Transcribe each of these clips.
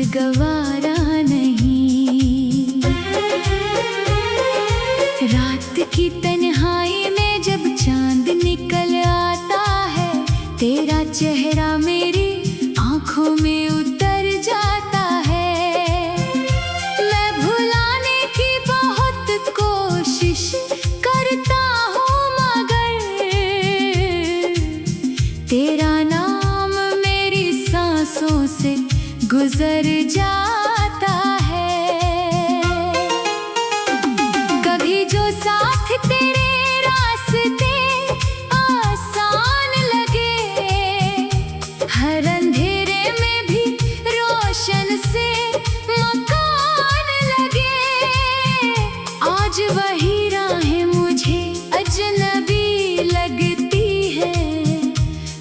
गवारा नहीं। रात की तन्हाई में जब चांद निकल आता है, तेरा चेहरा मेरी आंखों में उतर जाता है। मैं भुलाने की बहुत कोशिश करता हूँ, मगर तेरा नाम मेरी सांसों से गुजर जाता है। कभी जो साथ तेरे रास्ते आसान लगे, हर अंधेरे में भी रोशन से मकान लगे। आज वही राहें मुझे अजनबी लगती है,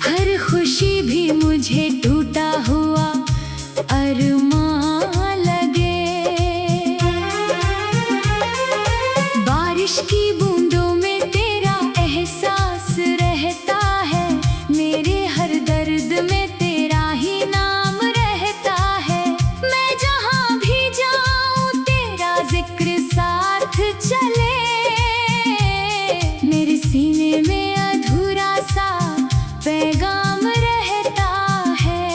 हर खुशी भी मुझे टूटा हुआ अरमान लगे। बारिश की बूंदों में तेरा एहसास रहता है, मेरे हर दर्द में तेरा ही नाम रहता है। मैं जहाँ भी जाऊँ तेरा जिक्र साथ चले, मेरे सीने में अधूरा सा पैगाम रहता है।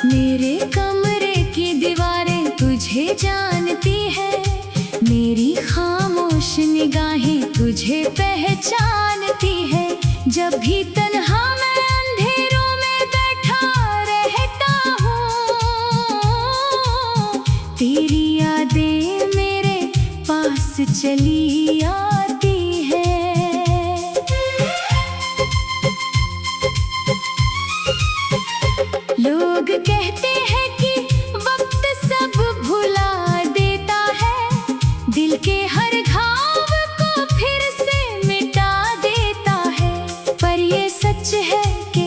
मेरे कमरे की दीवारें तुझे जानती है, मेरी खामोश निगाहें तुझे पहचानती है। जब भी तन्हा मैं अंधेरों में बैठा रहता हूँ, तेरी यादें मेरे पास चली आती है। लोग कहते हैं कि वक्त सब भुला देता है, दिल के हर घाव को फिर से मिटा देता है। पर ये सच है कि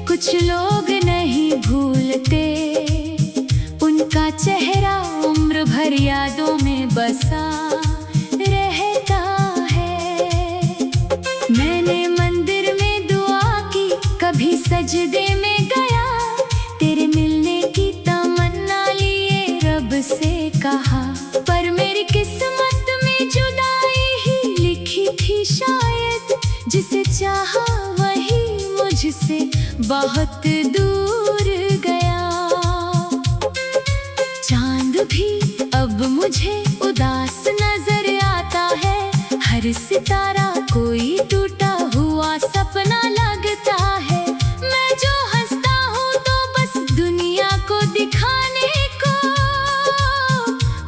कुछ लोग नहीं भूलते, उनका चेहरा उम्र भर यादों में बसा रहता है। मैंने मंदिर में दुआ की, कभी सजदे में गया, तेरे मिलने की तमन्ना लिए रब से कहा। पर मेरी किस्मत में जुदाई ही लिखी थी शायद, जिसे चाहा वही मुझसे बहुत दूर गया। चांद भी अब मुझे उदास नजर आता है, हर सितारा कोई टूटा हुआ सपना लगता है। मैं जो हंसता हूँ तो बस दुनिया को दिखाने को,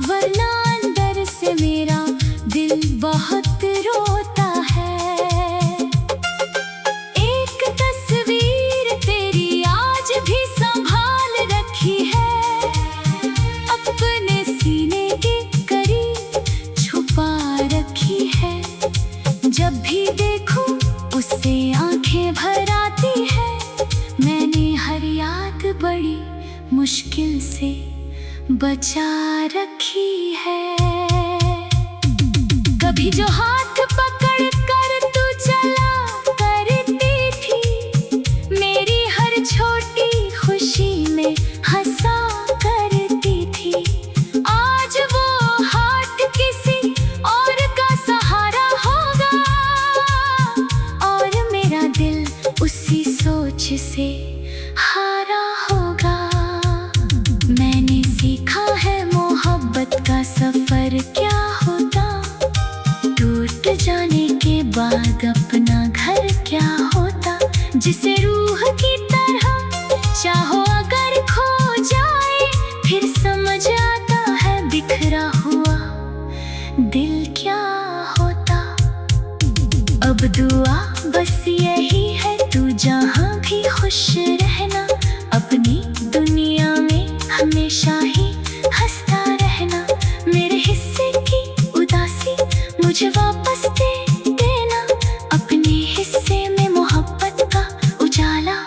वरना अंदर से मेरा दिल बहुत रोता है। एक तस्वीर तेरी आज भी संभाल रखी है, अपने सीने के करीब छुपा रखी है। जब भी देखूं उससे आंखें भर आती है, मैंने हर याद बड़ी मुश्किल से बचा रखी है। कभी जो हाथ पकड़ कर तू चला करती थी, मेरी हर छोटी खुशी में हंसा करती थी। आज वो हाथ किसी और का सहारा होगा, और मेरा दिल उसी सोच से हारा होगा। मैंने सीखा है मोहब्बत का सफर क्या होता, टूट जाने के बाद अपना घर क्या होता। जिसे रूह की तरह चाहो अगर खो जाए, फिर समझ आता है बिखरा हुआ दिल क्या होता। अब दुआ बस यही है, तू जहाँ भी खुश रहना, अपनी दुनिया में हमेशा ही हंसता रहना। मेरे हिस्से की उदासी मुझे वापस दे देना, अपने हिस्से में मोहब्बत का उजाला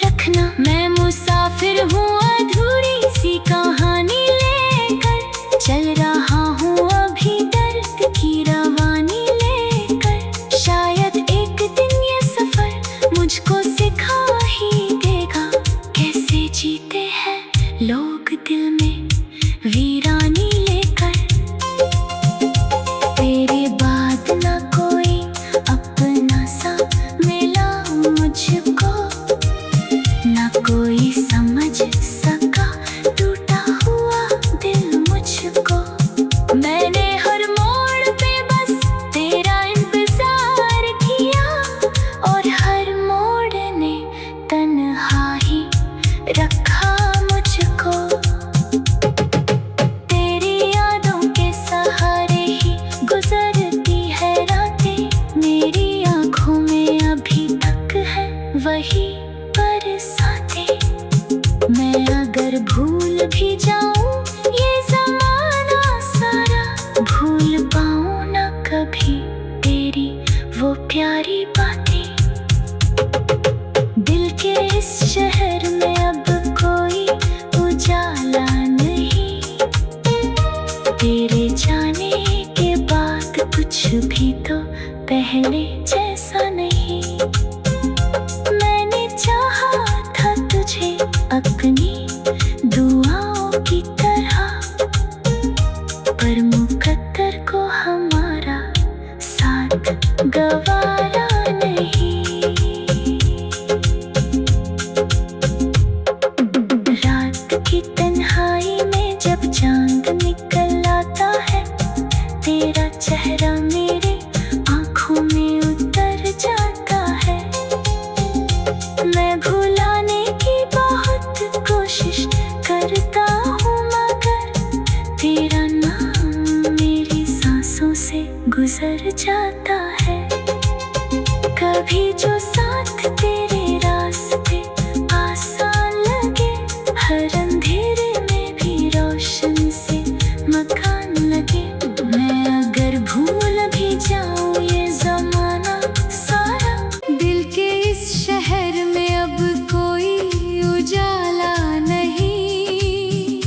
रखना। मैं मुसाफिर हूँ अधूरी सी कहानी लेकर, चल रहा हूँ अभी दर्द की रवानी लेकर। शायद एक दिन ये सफर मुझको सिखा ही देगा, कैसे जीते हैं लोग दिल में वीरानी लेकर, तेरे बाद ना कोई अपना सा मिला मुझको, ना कोई समझ सका टूटा हुआ दिल मुझको। मैंने हर मोड़ पे बस तेरा इंतजार किया, और हर मोड़ ने तन्हा ही रखा मुझको। तेरी यादों के सहारे ही गुजरती है रातें, मेरी आँखों में अभी तक है वही बरसातें। मैं अगर भूल भी जाऊं ये ज़माना सारा, भूल पाऊं ना कभी तेरी वो प्यारी बातें। दिल के इस शहर में अब कोई उजाला नहीं, तेरे जाने के बाद कुछ भी तो पहले जैसा नहीं। मैंने चाहा था तुझे अपनी दुआओं की तरह, पर मुकद्दर को हमारा साथ गवारा नहीं। रात की तन्हाई में जब चांद निकल आता है, तेरा चेहरा मेरे आँखों में उतर जाता है। मैं भुलाने की बहुत कोशिश करता हूँ, मगर तेरा नाम मेरी सांसों से गुजर जाता है। कभी जो साथ तेरे रास्ते आसान लगे, हर अंधेरे में भी रोशन से मकान लगे। मैं अगर भूल भी जाऊं ये ज़माना सारा, दिल के इस शहर में अब कोई उजाला नहीं,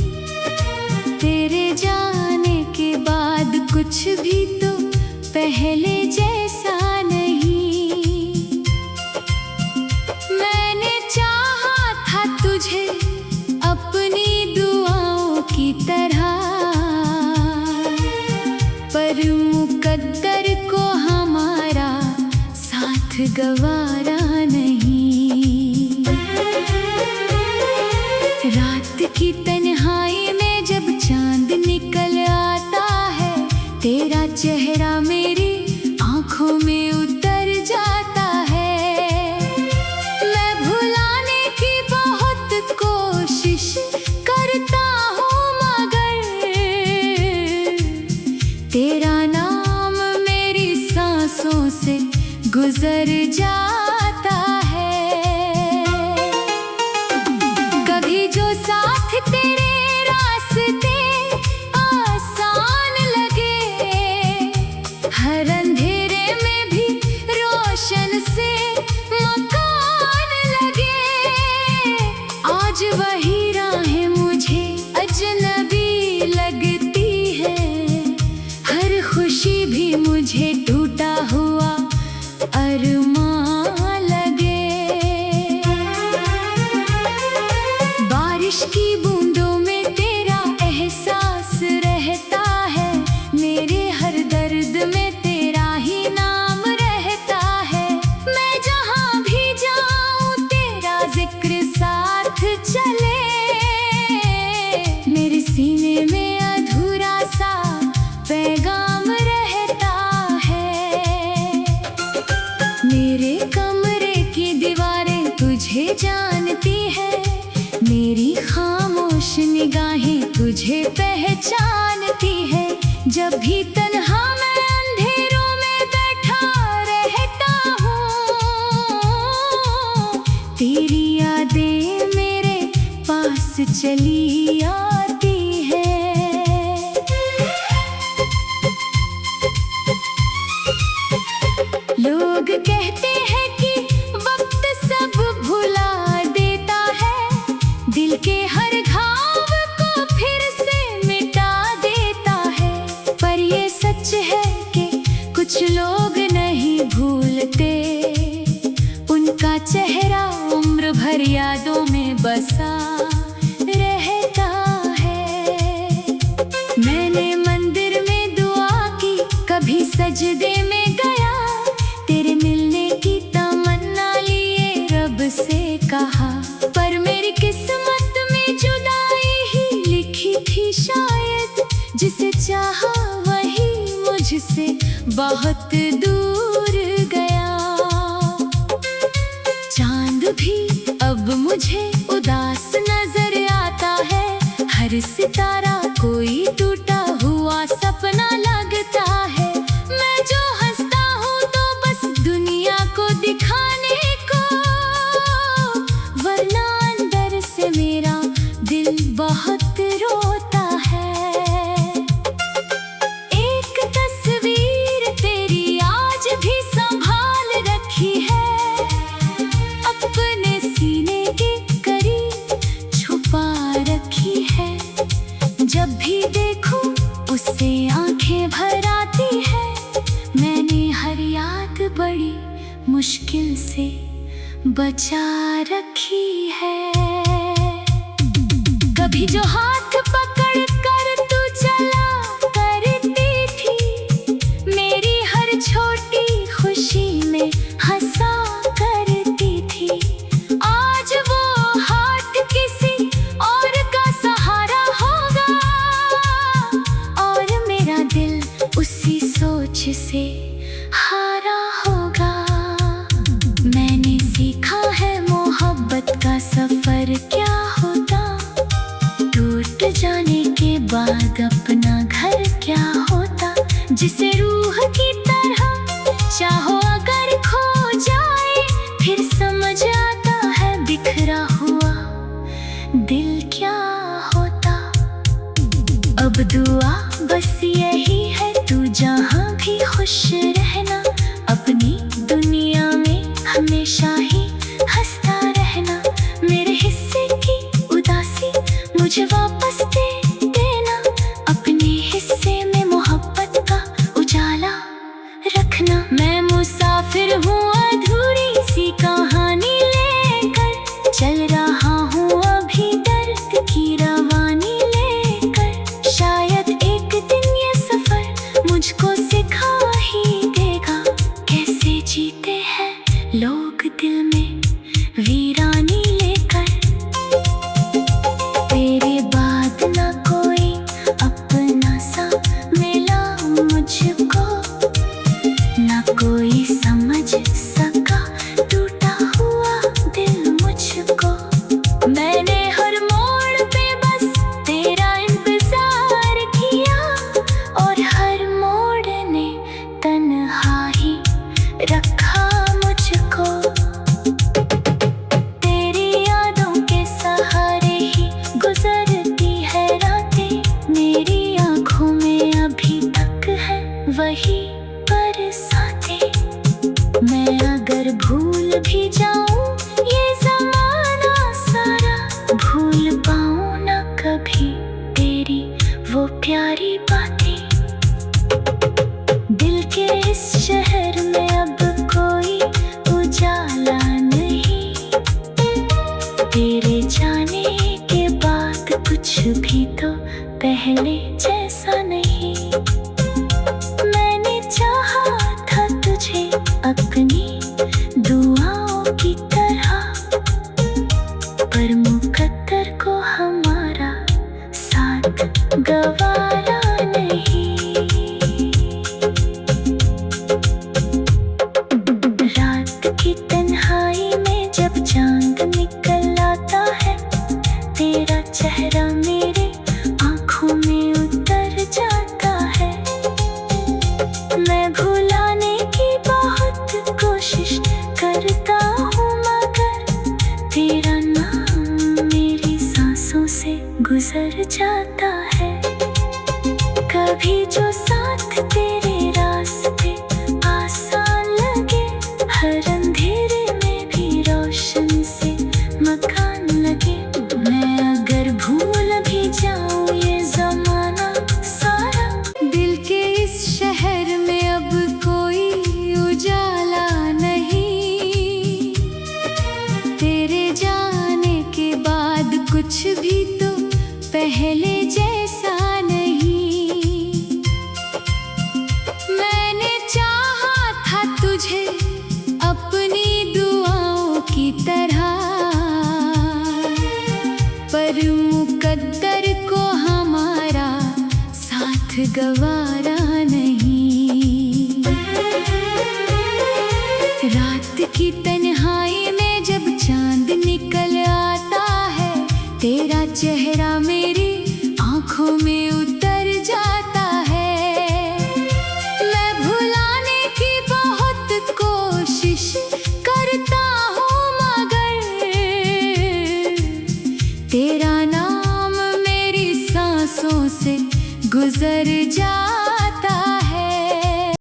तेरे जाने के बाद कुछ भी तो पहले जैसा नहीं। मैंने चाहा था तुझे अपनी दुआओं की तरह, पर मुकद्दर को हमारा साथ गवारा नहीं। रात की तन्हाई में जब चांद निकल आता है, तेरा चेहरा मेरी आँखों में उतर जाता है। मैं भुलाने की बहुत कोशिश करता हूँ, मगर तेरा नाम मेरी सांसों से गुजर जाता है। कभी जो साथ तेरे रास्ते आसान लगे, हर अंधेरे में भी रोशन से मकान लगे। आज वही राहें मुझे अजनबी लगती है, हर खुशी भी मुझे टूटा हुआ अरमान लगे। बारिश की बूंदों में तेरा एहसास रहता है, मेरे हर दर्द में तेरा ही नाम रहता है। मैं जहाँ भी जाऊँ तेरा जिक्र साथ चले, मेरे सीने में अधूरा सा पैगाम रहता है। मेरे कमरे की दीवारें तुझे जानती है, मेरी खामोश निगाहें तुझे पहचानती है। जब भी तन्हा मैं अंधेरों में बैठा रहता हूँ, तेरी यादें मेरे पास चली आती है। लोग कहते हैं कि वक्त सब भुला देता है, दिल के हर घाव को फिर से मिटा देता है। पर ये सच है कि कुछ लोग नहीं भूलते, उनका चेहरा उम्र भर यादों में बसा रहता मुझसे बहुत दूर गया। चांद भी अब मुझे उदास नजर आता है, हर सितारा कोई टूटा हुआ सपना लगता है। मैं जो हंसता हूँ तो बस दुनिया को दिखाने को, वरना अंदर से मेरा दिल बहुत रोता है। एक तस्वीर तेरी आज भी संभाल रखी है, अपने सीने के करीब छुपा रखी है। जब भी देखूं उससे आंखें भर आती है। मैंने हर याद बड़ी मुश्किल से बचा रखी है। कभी जो हाथ पकड़ कर तू चला करती थी, मेरी हर छोटी खुशी में हंसा करती थी। आज वो हाथ किसी और का सहारा होगा, और मेरा दिल उसी सोच से हारा होगा। मैंने सीखा है मोहब्बत का सफर क्या होता, टूट जाने के बाद अपना घर क्या होता। जिसे रूह की तरह चाहो अगर खो जाए, फिर समझ आता है बिखरा हुआ दिल क्या होता। अब दुआ बस यही है, तू जहाँ भी खुश रहना, अपनी दुनिया में हमेशा ही हंसता रहना। मेरे हिस्से की उदासी मुझे वापस दे देना, अपने हिस्से में मोहब्बत का उजाला रखना। मैं मुसाफिर हूँ अधूरी सी कहानी लेकर, चल रहा हूँ अभी दर्द की रवानी लेकर। शायद एक दिन ये सफर मुझको सिखा ही देगा, कैसे जीते हैं लोग दिल में वीरानी लेकर। तेरे बाद ना कोई अपना सा मिला मुझको, ना कोई समझ सका टूटा हुआ दिल मुझको। मैंने हर मोड़ पे बस तेरा इंतजार किया, और हर मोड़ ने तन्हाई रखा मुझको। तेरी यादों के सहारे ही गुजरती है रातें, मेरी आंखों में अभी तक है वही बरसातें। मैं अगर भूल भी जाऊं ये ज़माना सारा, भूल पाऊं ना कभी तेरी वो प्यारी बातें। दिल के इस शहर में अब कोई उजाला नहीं, तेरे जाने के बाद कुछ भी तो पहले जैसा नहीं। मैंने चाहा था तुझे अपनी दुआओं की तरह, पर मुकद्दर को हमारा साथ गवारा नहीं। रात की तन्हाई में जब चांद निकल आता है, तेरा चेहरा मेरे आँखों में उतर जाता है। मैं भुलाने की बहुत कोशिश करता हूँ, मगर तेरा नाम मेरी सांसों से गुजर जाता है। कभी जो साथ तेरे रास्ते आसान लगे, हर अंधेरे में भी रोशन से मकान लगे। मैं अगर भूल भी जाऊं ये ज़माना सारा, दिल के इस शहर में अब कोई उजाला नहीं। तेरे जाने के बाद कुछ भी तो पहले जैसा नहीं। मैंने चाहा था तुझे अपनी दुआओं की तरह, पर मुकद्दर को हमारा साथ गवारा नहीं। रात की तन्हाई में जब चांद निकल आता है, तेरा चेहरा मेरी आंखों में उतर जाता है। मैं भुलाने की बहुत कोशिश करता हूँ, मगर तेरा नाम मेरी सांसों से गुजर जा